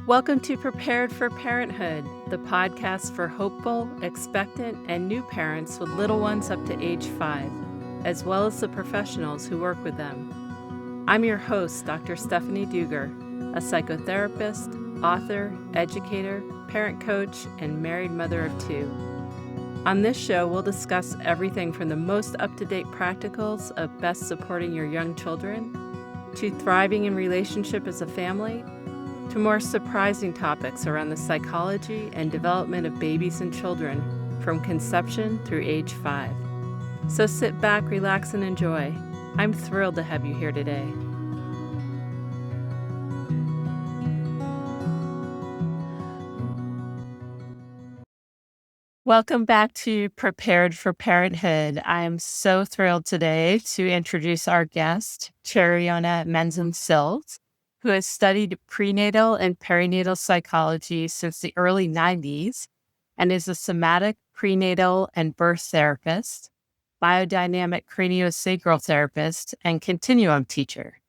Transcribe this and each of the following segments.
Welcome to Prepared for Parenthood, the podcast for hopeful, expectant, and new parents with little ones up to age 5, as well as the professionals who work with them. I'm your host, Dr. Stephanie Dueger, a psychotherapist, author, educator, parent coach, and married mother of 2. On this show, we'll discuss everything from the most up-to-date practicals of best supporting your young children, to thriving in relationship as a family, to more surprising topics around the psychology and development of babies and children from conception through age 5. So sit back, relax, and enjoy. I'm thrilled to have you here today. Welcome back to Prepared for Parenthood. I am so thrilled today to introduce our guest, Cherionna Menzam Sills, who has studied prenatal and perinatal psychology since the early 90s and is a somatic prenatal and birth therapist, biodynamic craniosacral therapist, and continuum teacher.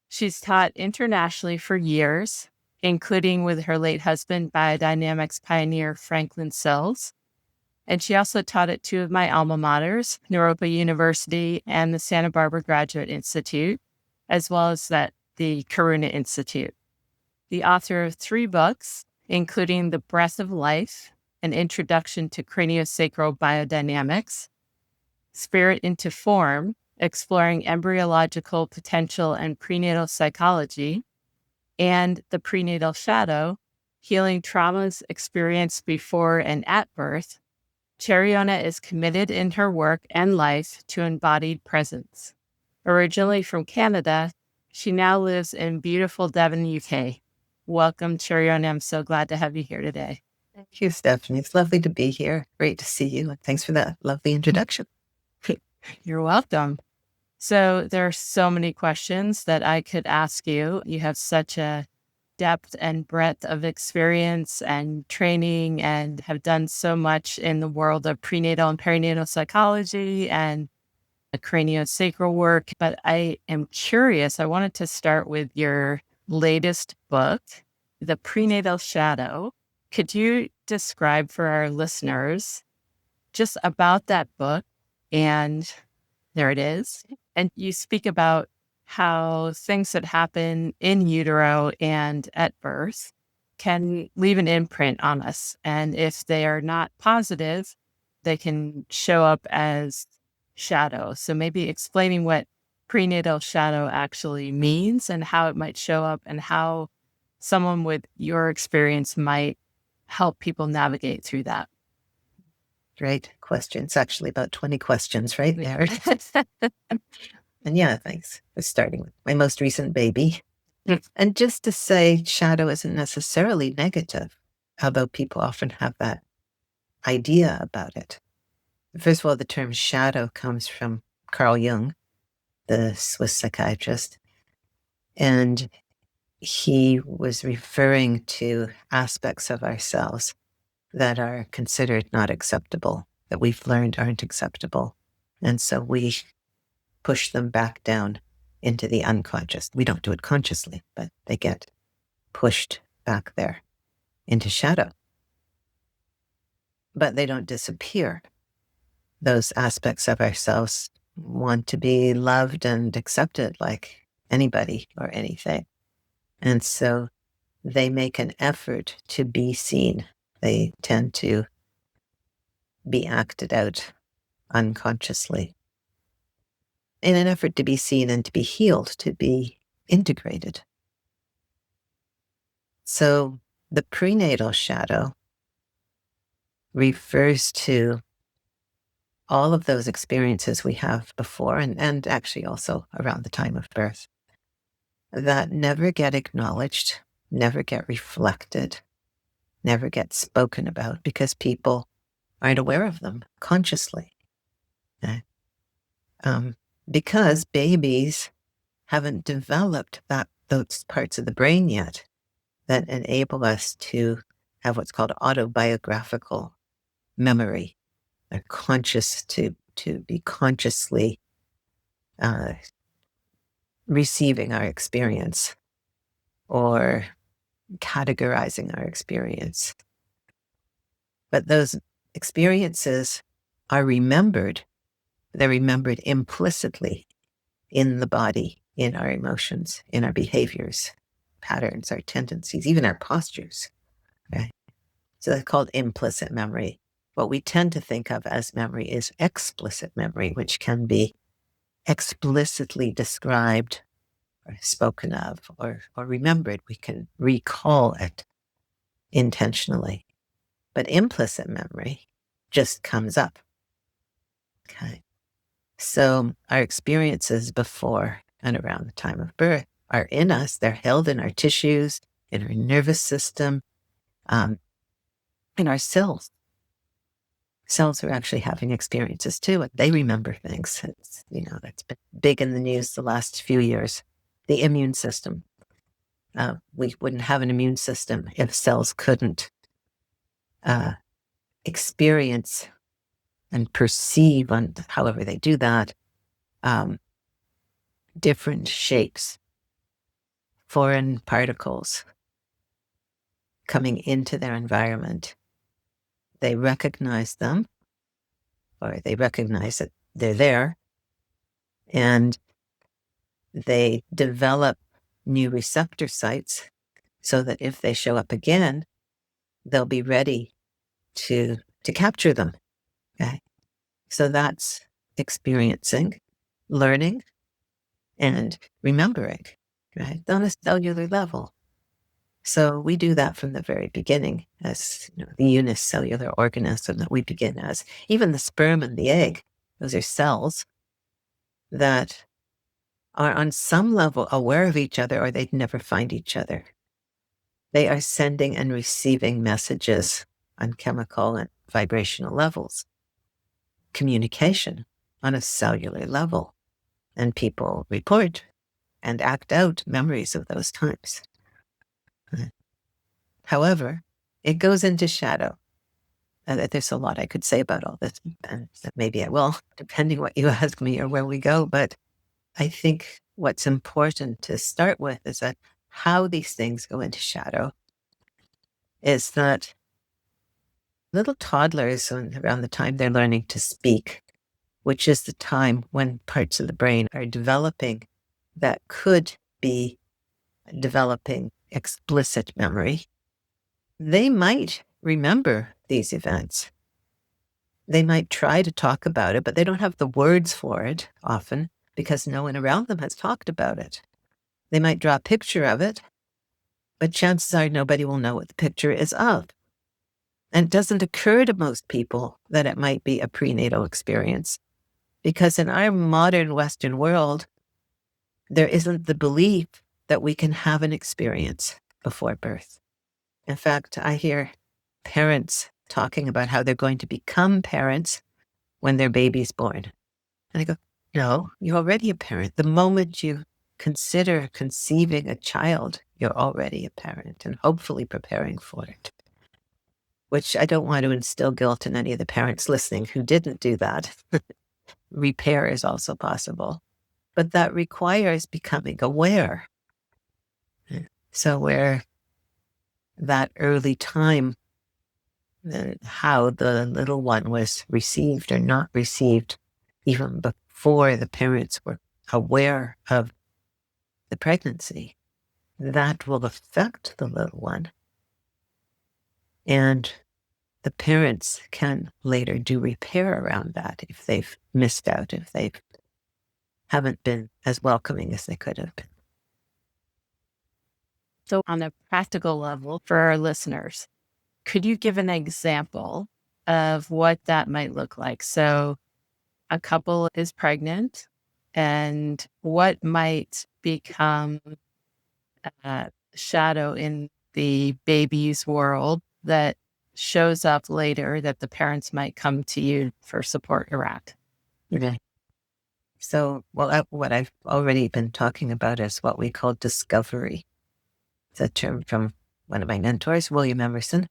She's taught internationally for years, including with her late husband, biodynamics pioneer Franklin Sills. And she also taught at 2 of my alma maters, Naropa University and the Santa Barbara Graduate Institute, as well as the Karuna Institute. The author of 3 books, including The Breath of Life, An Introduction to Craniosacral Biodynamics, Spirit into Form, Exploring Embryological Potential and Prenatal Psychology, and The Prenatal Shadow, Healing Traumas Experienced Before and at Birth. Cherionna is committed in her work and life to embodied presence. Originally from Canada, she now lives in beautiful Devon, UK. Welcome, Cherionna. I'm so glad to have you here today. Thank you, Stephanie. It's lovely to be here. Great to see you. And thanks for that lovely introduction. You're welcome. So there are so many questions that I could ask you. You have such a depth and breadth of experience and training and have done so much in the world of prenatal and perinatal psychology and craniosacral work. But I am curious. I wanted to start with your latest book, The Prenatal Shadow. Could you describe for our listeners just about that book? And there it is. And you speak about how things that happen in utero and at birth can leave an imprint on us. And if they are not positive, they can show up as shadow. So maybe explaining what prenatal shadow actually means and how it might show up and how someone with your experience might help people navigate through that. Great questions. Actually, about 20 questions right there. And yeah, thanks for starting with my most recent baby. And just to say, shadow isn't necessarily negative, although people often have that idea about it. First of all, the term shadow comes from Carl Jung, the Swiss psychiatrist. And he was referring to aspects of ourselves that are considered not acceptable, that we've learned aren't acceptable. And so we push them back down into the unconscious. We don't do it consciously, but they get pushed back there into shadow. But they don't disappear. Those aspects of ourselves want to be loved and accepted like anybody or anything. And so they make an effort to be seen. They tend to be acted out unconsciously in an effort to be seen and to be healed, to be integrated. So the prenatal shadow refers to all of those experiences we have before and actually also around the time of birth that never get acknowledged, never get reflected, never get spoken about because people aren't aware of them consciously. Because babies haven't developed those parts of the brain yet that enable us to have what's called autobiographical memory. They're conscious to be consciously receiving our experience or categorizing our experience. But those experiences are remembered. They're remembered implicitly in the body, in our emotions, in our behaviors, patterns, our tendencies, even our postures. Okay? So that's called implicit memory. What we tend to think of as memory is explicit memory, which can be explicitly described or spoken of or remembered. We can recall it intentionally. But implicit memory just comes up. Okay. So our experiences before and around the time of birth are in us. They're held in our tissues, in our nervous system, in our cells. Cells are actually having experiences too, and they remember things. That's been big in the news the last few years. The immune system. We wouldn't have an immune system if cells couldn't experience and perceive, on however they do that, different shapes, foreign particles coming into their environment. They recognize them, or they recognize that they're there, and they develop new receptor sites so that if they show up again, they'll be ready to capture them. Okay? So that's experiencing, learning, and remembering, right? On a cellular level. So we do that from the very beginning as the unicellular organism that we begin as. Even the sperm and the egg, those are cells that are on some level aware of each other, or they'd never find each other. They are sending and receiving messages on chemical and vibrational levels, communication on a cellular level, and people report and act out memories of those times. However, it goes into shadow. There's a lot I could say about all this, and maybe I will, depending what you ask me or where we go. But I think what's important to start with is that how these things go into shadow is that little toddlers, around the time they're learning to speak, which is the time when parts of the brain are developing that could be developing explicit memory, they might remember these events. They might try to talk about it, but they don't have the words for it often because no one around them has talked about it. They might draw a picture of it, but chances are nobody will know what the picture is of. And it doesn't occur to most people that it might be a prenatal experience because in our modern Western world, there isn't the belief that we can have an experience before birth. In fact, I hear parents talking about how they're going to become parents when their baby's born. And I go, no, you're already a parent. The moment you consider conceiving a child, you're already a parent and hopefully preparing for it. Which I don't want to instill guilt in any of the parents listening who didn't do that. Repair is also possible. But that requires becoming aware. So where that early time, how the little one was received or not received, even before the parents were aware of the pregnancy, that will affect the little one. And the parents can later do repair around that if they've missed out, if they haven't been as welcoming as they could have been. So on a practical level for our listeners, could you give an example of what that might look like? So a couple is pregnant, and what might become a shadow in the baby's world that shows up later that the parents might come to you for support around? Okay. So, what I've already been talking about is what we call discovery. It's a term from one of my mentors, William Emerson,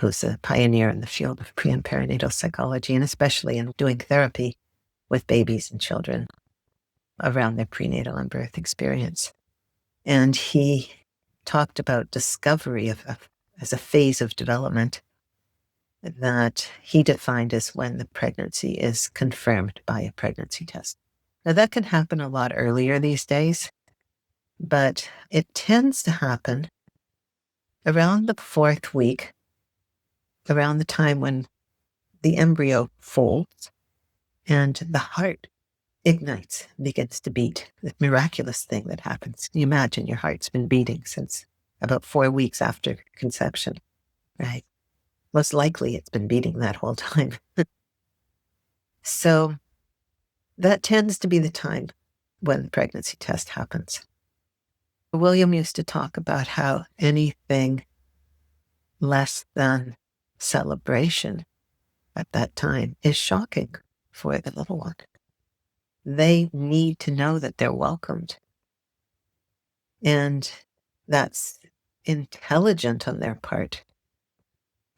who's a pioneer in the field of pre and perinatal psychology, and especially in doing therapy with babies and children around their prenatal and birth experience. And he talked about discovery as a phase of development that he defined as when the pregnancy is confirmed by a pregnancy test. Now, that can happen a lot earlier these days, but it tends to happen around the 4th week, around the time when the embryo folds and the heart ignites, begins to beat. The miraculous thing that happens. Can you imagine your heart's been beating since about 4 weeks after conception, right? Most likely it's been beating that whole time. So that tends to be the time when the pregnancy test happens. William used to talk about how anything less than celebration at that time is shocking for the little one. They need to know that they're welcomed. And that's intelligent on their part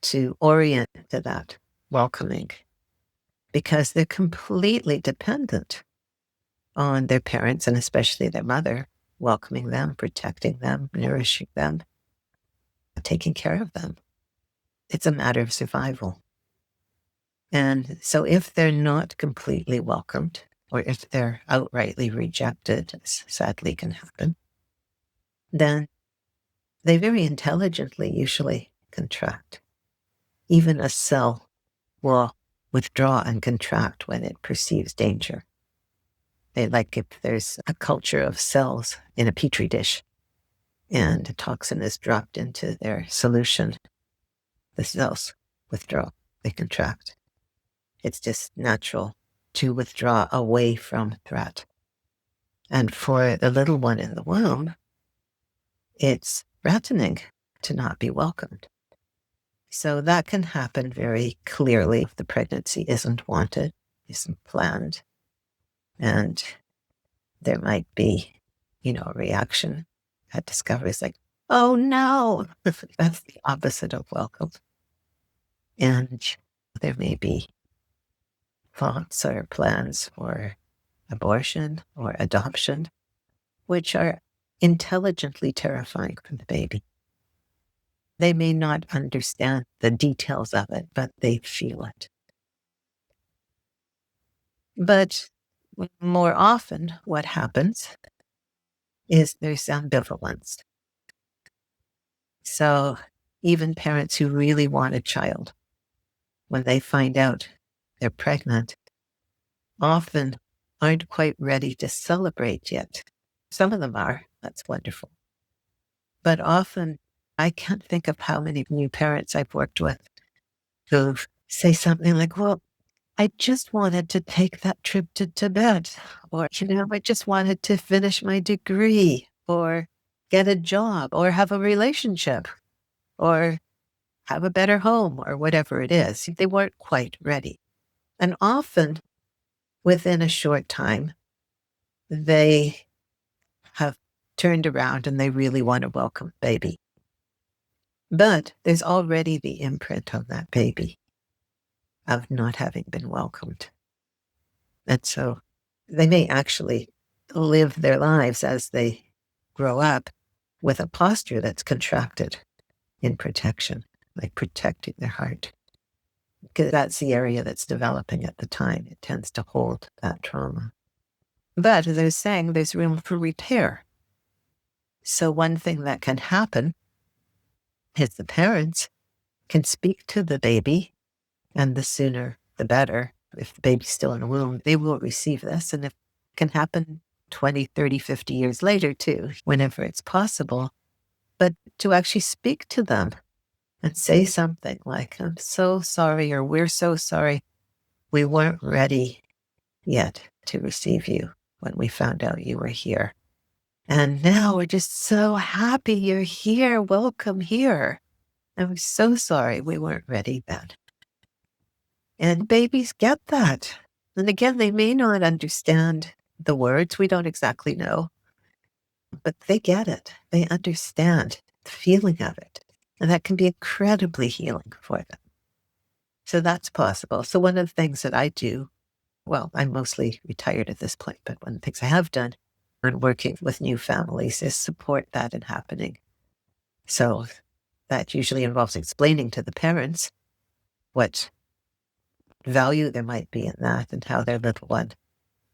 to orient to that welcoming, because they're completely dependent on their parents, and especially their mother, welcoming them, protecting them, nourishing them, taking care of them. It's a matter of survival. And so if they're not completely welcomed, or if they're outrightly rejected, as sadly can happen, then they very intelligently usually contract. Even a cell will withdraw and contract when it perceives danger. Like if there's a culture of cells in a petri dish and a toxin is dropped into their solution, the cells withdraw, they contract. It's just natural to withdraw away from threat. And for the little one in the womb, it's threatening to not be welcomed. So that can happen very clearly if the pregnancy isn't wanted, isn't planned, and there might be, a reaction at discovery. It's like, oh no, that's the opposite of welcome. And there may be thoughts or plans for abortion or adoption, which are intelligently terrifying for the baby. They may not understand the details of it, but they feel it. But more often, what happens is there's ambivalence. So even parents who really want a child, when they find out they're pregnant, often aren't quite ready to celebrate yet. Some of them are. That's wonderful. But often, I can't think of how many new parents I've worked with who say something like, well, I just wanted to take that trip to Tibet, or, I just wanted to finish my degree, or get a job, or have a relationship, or have a better home, or whatever it is. They weren't quite ready. And often, within a short time, they have turned around and they really want to welcome baby. But there's already the imprint on that baby of not having been welcomed. And so they may actually live their lives as they grow up with a posture that's contracted in protection, like protecting their heart. Because that's the area that's developing at the time. It tends to hold that trauma. But as I was saying, there's room for repair. So one thing that can happen is the parents can speak to the baby, and the sooner the better. If the baby's still in the womb, they will receive this. And it can happen 20, 30, 50 years later too, whenever it's possible. But to actually speak to them and say something like, I'm so sorry, or we're so sorry. We weren't ready yet to receive you when we found out you were here. And now we're just so happy you're here. Welcome here. And we're so sorry we weren't ready then. And babies get that. And again, they may not understand the words. We don't exactly know. But they get it. They understand the feeling of it. And that can be incredibly healing for them. So that's possible. So one of the things that I do, well, I'm mostly retired at this point, but one of the things I have done when working with new families is support that in happening. So that usually involves explaining to the parents what value there might be in that and how their little one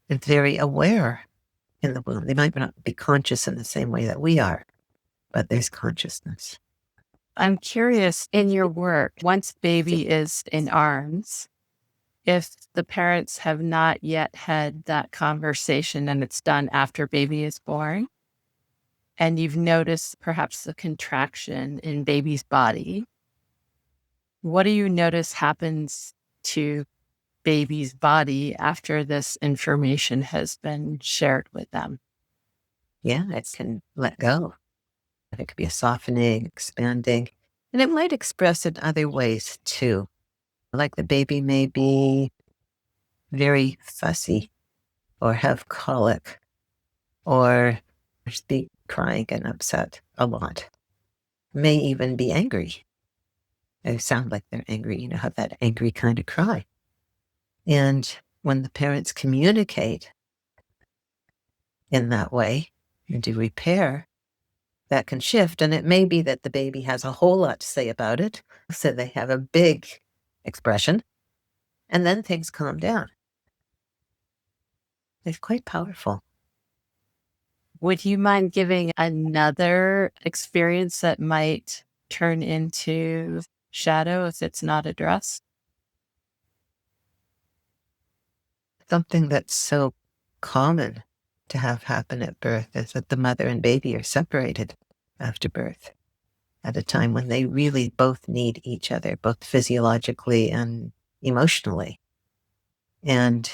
is very aware in the womb. They might not be conscious in the same way that we are, but there's consciousness. I'm curious, in your work, once baby is in arms, if the parents have not yet had that conversation and it's done after baby is born, and you've noticed perhaps the contraction in baby's body, what do you notice happens to baby's body after this information has been shared with them? Yeah, it can let go. It could be a softening, expanding, and it might express in other ways too. Like the baby may be very fussy or have colic or just be crying and upset a lot. May even be angry. They sound like they're angry, have that angry kind of cry. And when the parents communicate in that way and do repair, that can shift. And it may be that the baby has a whole lot to say about it. So they have a big expression and then things calm down. It's quite powerful. Would you mind giving another experience that might turn into shadow if it's not addressed? Something that's so common to have happen at birth is that the mother and baby are separated after birth at a time when they really both need each other, both physiologically and emotionally. And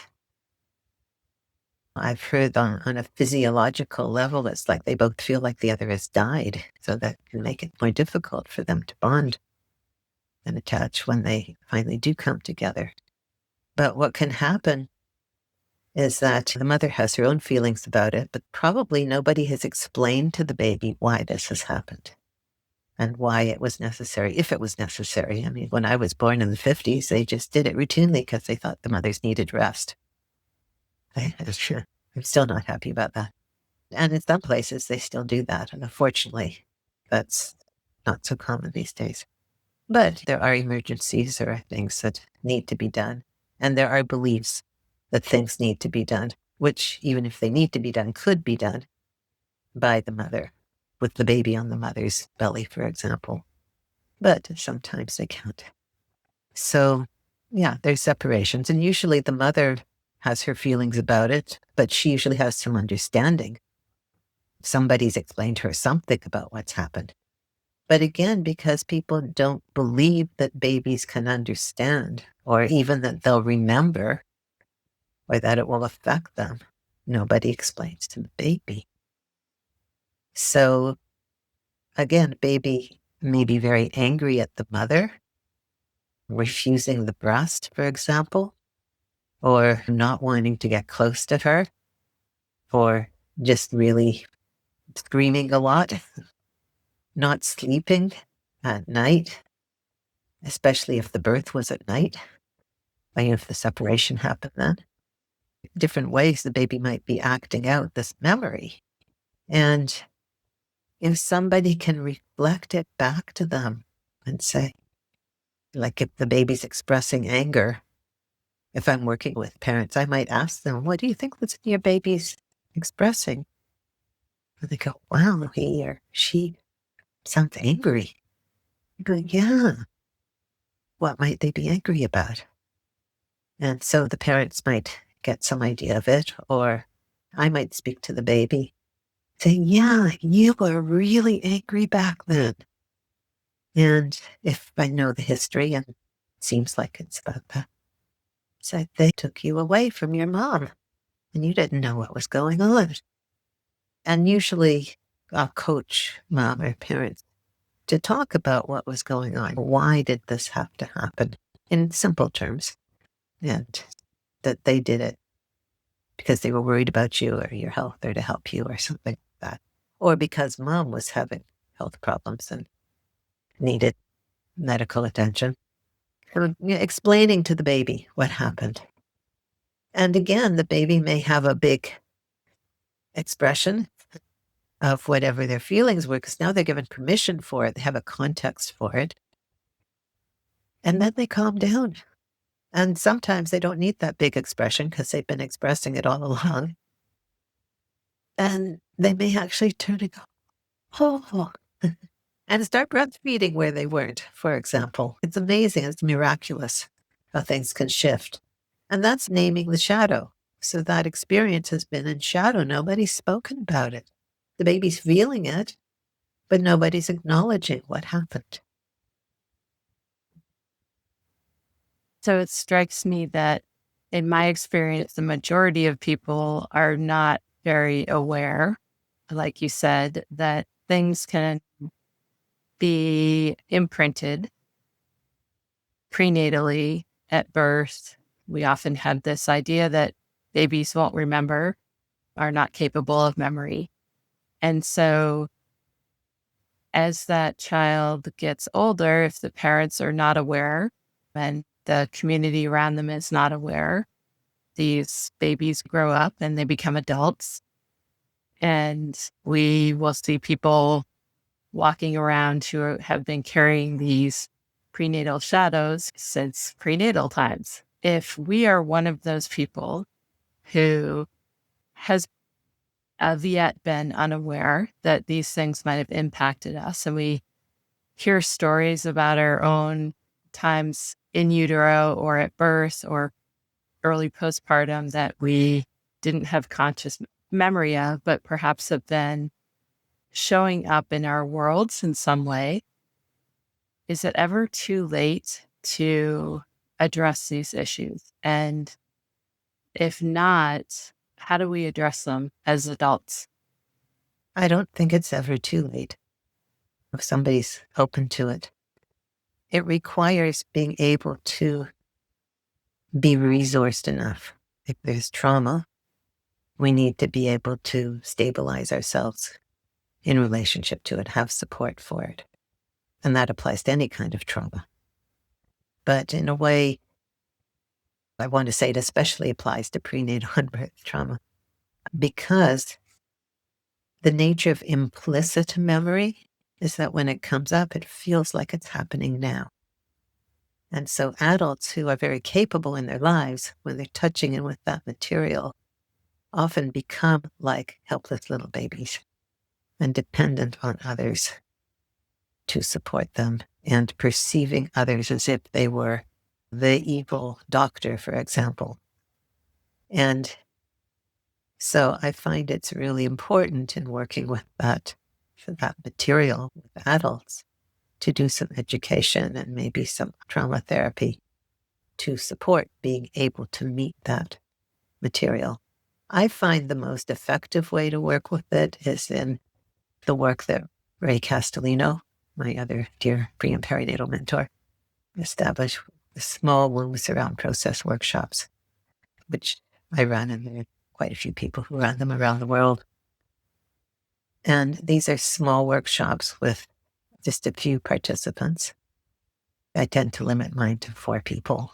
I've heard on a physiological level, it's like they both feel like the other has died. So that can make it more difficult for them to bond and attach when they finally do come together. But what can happen is that the mother has her own feelings about it, but probably nobody has explained to the baby why this has happened and why it was necessary, if it was necessary. I mean, when I was born in the 50s, they just did it routinely because they thought the mothers needed rest. I'm still not happy about that. And in some places, they still do that. And unfortunately, that's not so common these days. But there are emergencies, there are things that need to be done. And there are beliefs that things need to be done, which, even if they need to be done, could be done by the mother, with the baby on the mother's belly, for example. But sometimes they can't. So, yeah, there's separations. And usually the mother has her feelings about it, but she usually has some understanding. Somebody's explained to her something about what's happened. But again, because people don't believe that babies can understand, or even that they'll remember, or that it will affect them, nobody explains to the baby. So again, baby may be very angry at the mother, refusing the breast, for example, or not wanting to get close to her, or just really screaming a lot, not sleeping at night, especially if the birth was at night, like if the separation happened then. Different ways the baby might be acting out this memory. And if somebody can reflect it back to them and say, like if the baby's expressing anger, if I'm working with parents, I might ask them, what do you think that's your baby's expressing? And they go, wow, he or she sounds angry. I go, yeah. What might they be angry about? And so the parents might get some idea of it, or I might speak to the baby, saying, yeah, you were really angry back then. And if I know the history, and it seems like it's about that, so they took you away from your mom and you didn't know what was going on. And usually I'll coach mom or parents to talk about what was going on. Why did this have to happen in simple terms? And that they did it because they were worried about you or your health or to help you or something like that. Or because mom was having health problems and needed medical attention. So, explaining to the baby what happened. And again, the baby may have a big expression of whatever their feelings were, because now they're given permission for it. They have a context for it. And then they calm down. And sometimes they don't need that big expression because they've been expressing it all along. And they may actually turn and go, oh, and start breastfeeding where they weren't, for example. It's amazing. It's miraculous how things can shift. And that's naming the shadow. So that experience has been in shadow. Nobody's spoken about it. The baby's feeling it, but nobody's acknowledging what happened. So it strikes me that in my experience, the majority of people are not very aware, like you said, that things can be imprinted prenatally at birth. We often have this idea that babies won't remember, are not capable of memory. And so as that child gets older, if the parents are not aware and the community around them is not aware, these babies grow up and they become adults. And we will see people walking around who have been carrying these prenatal shadows since prenatal times. If we are one of those people who has as yet been unaware that these things might have impacted us, and we hear stories about our own times in utero or at birth or early postpartum that we didn't have conscious memory of, but perhaps have been showing up in our worlds in some way. Is it ever too late to address these issues? And if not, how do we address them as adults? I don't think it's ever too late if somebody's open to it. It requires being able to be resourced enough. If there's trauma, we need to be able to stabilize ourselves in relationship to it, have support for it. And that applies to any kind of trauma. But in a way, I want to say it especially applies to prenatal and birth trauma, because the nature of implicit memory is that when it comes up, it feels like it's happening now. And so adults who are very capable in their lives, when they're touching in with that material, often become like helpless little babies and dependent on others to support them, and perceiving others as if they were the evil doctor, for example. And so I find it's really important in working with that material with adults to do some education and maybe some trauma therapy to support being able to meet that material. I find the most effective way to work with it is in the work that Ray Castellino, my other dear pre and perinatal mentor, established, the small womb surround process workshops, which I run, and there are quite a few people who run them around the world. And these are small workshops with just a few participants. I tend to limit mine to 4 people,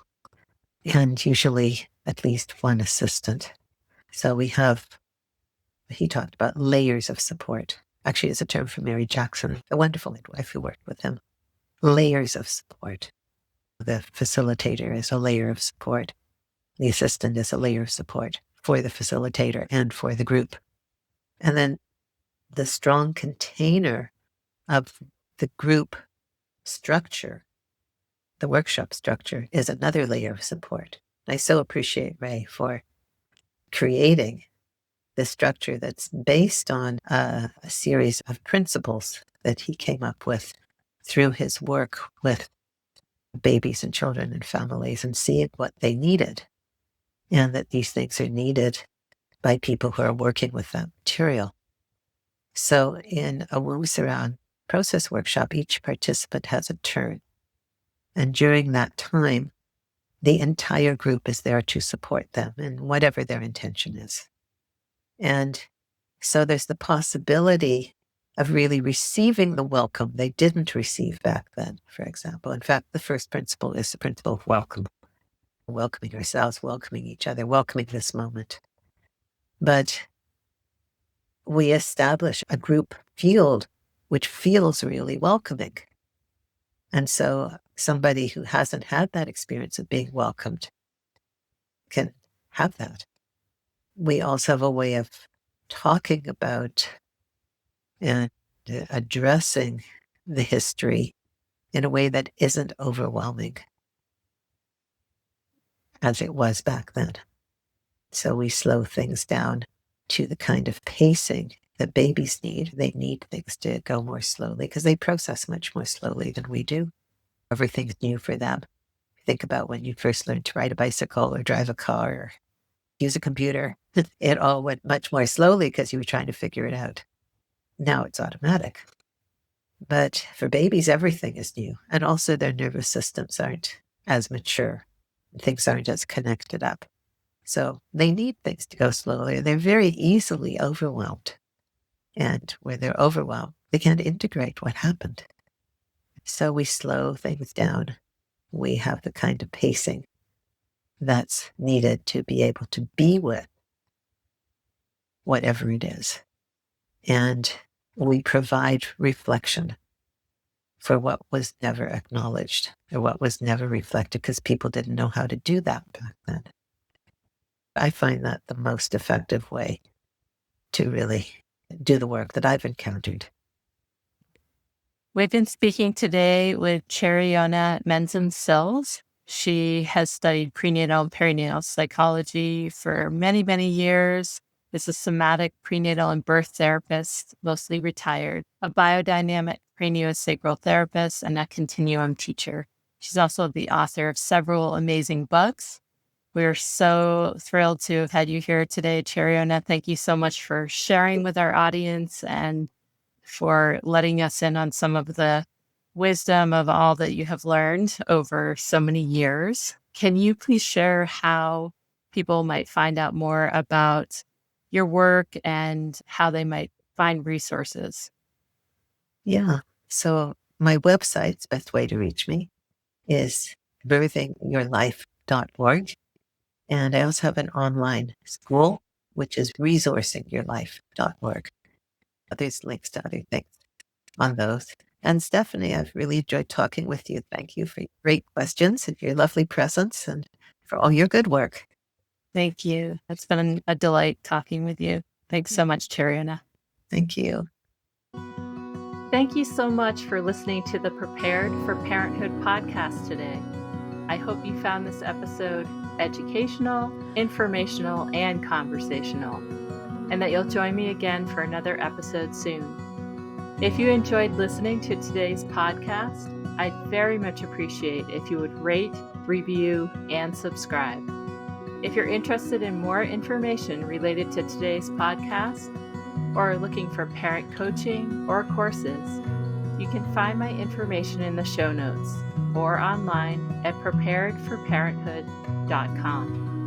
and usually at least one assistant. So he talked about layers of support. Actually, it's a term from Mary Jackson, a wonderful midwife who worked with him. Layers of support. The facilitator is a layer of support. The assistant is a layer of support for the facilitator and for the group. And then the strong container of the group structure, the workshop structure, is another layer of support. I so appreciate Ray for creating this structure that's based on a series of principles that he came up with through his work with babies and children and families, and seeing what they needed, and that these things are needed by people who are working with that material. So in a womb surround process workshop, each participant has a turn. And during that time, the entire group is there to support them in whatever their intention is. And so there's the possibility of really receiving the welcome they didn't receive back then, for example. In fact, the first principle is the principle of welcome. Welcoming ourselves, welcoming each other, welcoming this moment. But we establish a group field which feels really welcoming. And so somebody who hasn't had that experience of being welcomed can have that. We also have a way of talking about and addressing the history in a way that isn't overwhelming as it was back then. So we slow things down to the kind of pacing that babies need. They need things to go more slowly because they process much more slowly than we do. Everything's new for them. Think about when you first learned to ride a bicycle or drive a car or use a computer. It all went much more slowly because you were trying to figure it out. Now it's automatic. But for babies, everything is new. And also their nervous systems aren't as mature. Things aren't as connected up. So they need things to go slowly. They're very easily overwhelmed. And when they're overwhelmed, they can't integrate what happened. So we slow things down. We have the kind of pacing that's needed to be able to be with whatever it is. And we provide reflection for what was never acknowledged or what was never reflected because people didn't know how to do that back then. I find that the most effective way to really do the work that I've encountered. We've been speaking today with Cherionna Menzam Sills. She has studied prenatal and perinatal psychology for many, many years. Is a somatic prenatal and birth therapist, mostly retired, a biodynamic craniosacral therapist, and a continuum teacher. She's also the author of several amazing books. We're so thrilled to have had you here today, Cherionna. Thank you so much for sharing with our audience and for letting us in on some of the wisdom of all that you have learned over so many years. Can you please share how people might find out more about your work and how they might find resources? Yeah. So my website's best way to reach me is birthingyourlife.org. And I also have an online school, which is resourcingyourlife.org. There's links to other things on those. And Stephanie, I've really enjoyed talking with you. Thank you for your great questions and your lovely presence and for all your good work. Thank you. It's been a delight talking with you. Thanks so much, Cherionna. Thank you. Thank you so much for listening to the Prepared for Parenthood podcast today. I hope you found this episode educational, informational, and conversational, and that you'll join me again for another episode soon. If you enjoyed listening to today's podcast, I'd very much appreciate if you would rate, review, and subscribe. If you're interested in more information related to today's podcast, or are looking for parent coaching or courses, you can find my information in the show notes or online at preparedforparenthood.com.